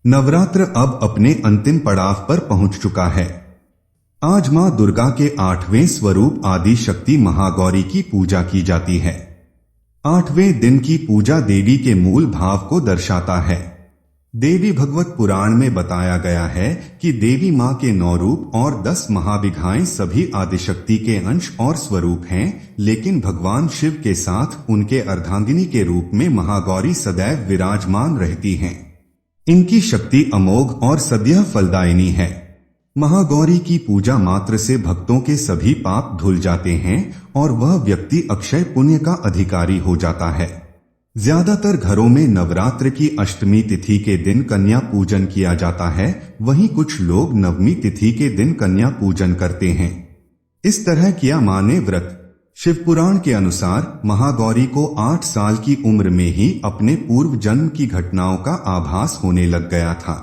नवरात्र अब अपने अंतिम पड़ाव पर पहुंच चुका है। आज मां दुर्गा के 8वें स्वरूप आदि शक्ति महागौरी की पूजा की जाती है। 8वें दिन की पूजा देवी के मूल भाव को दर्शाता है। देवी भगवत पुराण में बताया गया है कि देवी मां के 9 रूप और 10 महाविघाएं सभी आदिशक्ति के अंश और स्वरूप हैं, लेकिन भगवान शिव के साथ उनके अर्धांगिनी के रूप में महागौरी सदैव विराजमान रहती हैं। इनकी शक्ति अमोघ और सदैव फलदायिनी है। महागौरी की पूजा मात्र से भक्तों के सभी पाप धुल जाते हैं और वह व्यक्ति अक्षय पुण्य का अधिकारी हो जाता है। ज्यादातर घरों में नवरात्र की अष्टमी तिथि के दिन कन्या पूजन किया जाता है, वहीं कुछ लोग नवमी तिथि के दिन कन्या पूजन करते हैं। इस तरह किया मां ने व्रत। शिवपुराण के अनुसार महागौरी को 8 साल की उम्र में ही अपने पूर्व जन्म की घटनाओं का आभास होने लग गया था।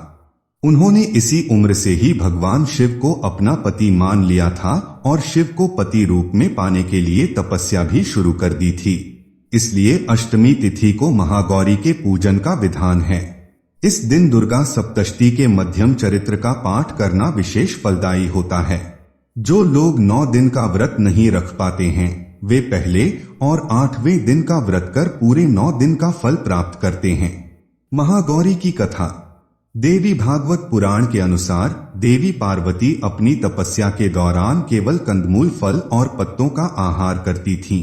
उन्होंने इसी उम्र से ही भगवान शिव को अपना पति मान लिया था और शिव को पति रूप में पाने के लिए तपस्या भी शुरू कर दी थी। इसलिए अष्टमी तिथि को महागौरी के पूजन का विधान है। इस दिन दुर्गा सप्तशती के मध्यम चरित्र का पाठ करना विशेष फलदायी होता है। जो लोग 9 दिन का व्रत नहीं रख पाते हैं, वे पहले और 8वें दिन का व्रत कर पूरे 9 दिन का फल प्राप्त करते हैं। महागौरी की कथा। देवी भागवत पुराण के अनुसार देवी पार्वती अपनी तपस्या के दौरान केवल कंदमूल फल और पत्तों का आहार करती थीं।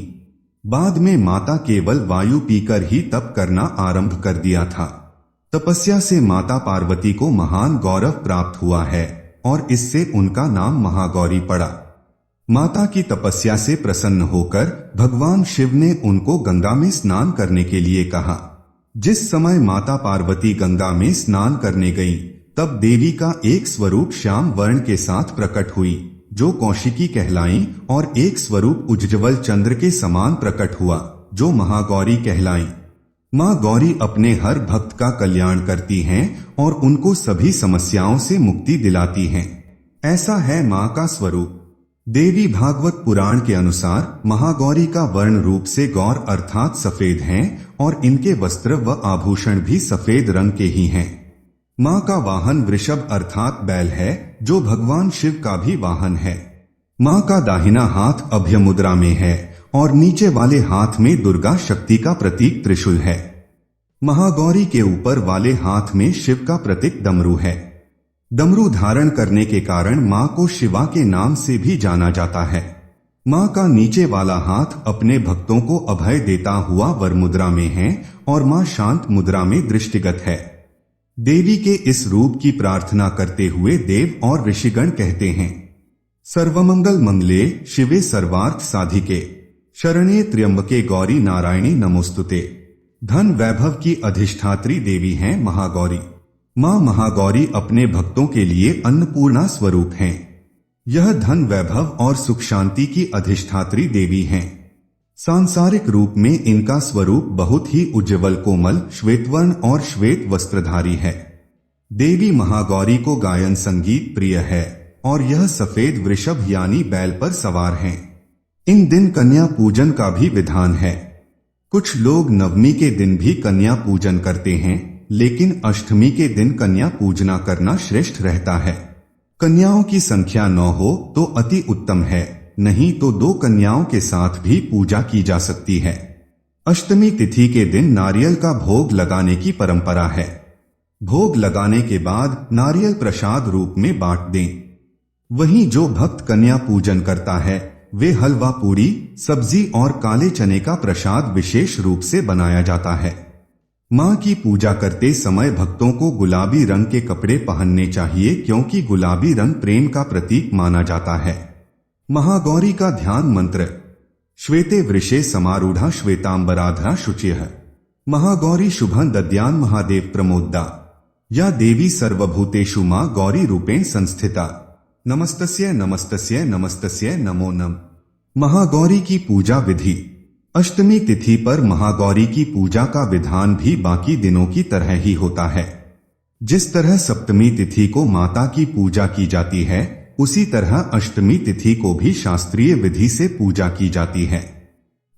बाद में माता केवल वायु पीकर ही तप करना आरंभ कर दिया था। तपस्या से माता पार्वती को महान गौरव प्राप्त हुआ है और इससे उनका नाम महागौरी पड़ा। माता की तपस्या से प्रसन्न होकर भगवान शिव ने उनको गंगा में स्नान करने के लिए कहा। जिस समय माता पार्वती गंगा में स्नान करने गईं, तब देवी का एक स्वरूप श्याम वर्ण के साथ प्रकट हुई, जो कौशिकी कहलाईं, और एक स्वरूप उज्ज्वल चंद्र के समान प्रकट हुआ, जो महागौरी कहलाईं। मां गौरी अपने हर भक्त का कल्याण करती हैं और उनको सभी समस्याओं से मुक्ति दिलाती हैं। ऐसा है मां का स्वरूप। देवी भागवत पुराण के अनुसार महागौरी का वर्ण रूप से गौर अर्थात सफेद हैं और इनके वस्त्र व आभूषण भी सफेद रंग के ही हैं। मां का वाहन वृषभ अर्थात बैल है, जो भगवान शिव का भी वाहन है। मां का दाहिना हाथ अभय मुद्रा में है और नीचे वाले हाथ में दुर्गा शक्ति का प्रतीक त्रिशूल है। महागौरी के ऊपर वाले हाथ में शिव का प्रतीक डमरू है। डमरू धारण करने के कारण मां को शिवा के नाम से भी जाना जाता है। मां का नीचे वाला हाथ अपने भक्तों को अभय देता हुआ वर मुद्रा में है और मां शांत मुद्रा में दृष्टिगत है। देवी के इस रूप की प्रार्थना करते हुए देव और ऋषिगण कहते हैं, सर्वमंगल मंगले शिवे सर्वार्थ साधिके, शरण्ये त्र्यंबके गौरी नारायणी नमोस्तुते। धन वैभव की अधिष्ठात्री देवी हैं महागौरी। मां महागौरी अपने भक्तों के लिए अन्नपूर्णा स्वरूप हैं। यह धन वैभव और सुख शांति की अधिष्ठात्री देवी हैं। सांसारिक रूप में इनका स्वरूप बहुत ही उज्ज्वल कोमल श्वेतवर्ण और श्वेत वस्त्रधारी है। देवी महागौरी को गायन संगीत प्रिय है और यह सफेद वृषभ यानी बैल पर सवार हैं। इन दिन कन्या पूजन का भी विधान है। कुछ लोग नवमी के दिन भी कन्या पूजन करते हैं, लेकिन अष्टमी के दिन कन्या पूजना करना श्रेष्ठ रहता है। कन्याओं की संख्या 9 हो तो अति उत्तम है, नहीं तो 2 कन्याओं के साथ भी पूजा की जा सकती है। अष्टमी तिथि के दिन नारियल का भोग लगाने की परंपरा है। भोग लगाने के बाद नारियल प्रसाद रूप में बांट दें। वहीं जो भक्त कन्या पूजन करता है, वे हलवा पूरी सब्जी और काले चने का प्रसाद विशेष रूप से बनाया जाता है। मां की पूजा करते समय भक्तों को गुलाबी रंग के कपड़े पहनने चाहिए, क्योंकि गुलाबी रंग प्रेम का प्रतीक माना जाता है। महागौरी का ध्यान मंत्र। श्वेते वृषे समारूढ़ा श्वेतांबराधरा शुचिः महागौरी शुभं दद्यान महादेव प्रमोद्दा। या देवी सर्वभूतेषु मां गौरी रूपेण संस्थिता। नमस्तस्यै नमस्तस्यै नमस्तस्यै नमो नमः। महागौरी की पूजा विधि। अष्टमी तिथि पर महागौरी की पूजा का विधान भी बाकी दिनों की तरह ही होता है। जिस तरह सप्तमी तिथि को माता की पूजा की जाती है, उसी तरह अष्टमी तिथि को भी शास्त्रीय विधि से पूजा की जाती है।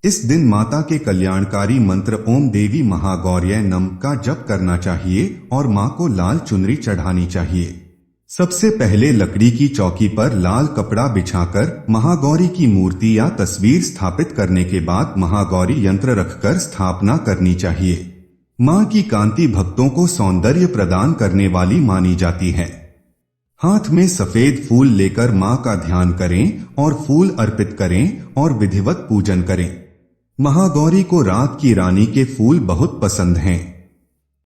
इस दिन माता के कल्याणकारी मंत्र ओम देवी महागौर्यै नम का जप करना चाहिए और मां को लाल चुनरी चढ़ानी चाहिए। सबसे पहले लकड़ी की चौकी पर लाल कपड़ा बिछाकर महागौरी की मूर्ति या तस्वीर स्थापित करने के बाद महागौरी यंत्र रखकर स्थापना करनी चाहिए। मां की कांति भक्तों को सौंदर्य प्रदान करने वाली मानी जाती है। हाथ में सफेद फूल लेकर मां का ध्यान करें और फूल अर्पित करें और विधिवत पूजन करें। महागौरी को रात की रानी के फूल बहुत पसंद हैं।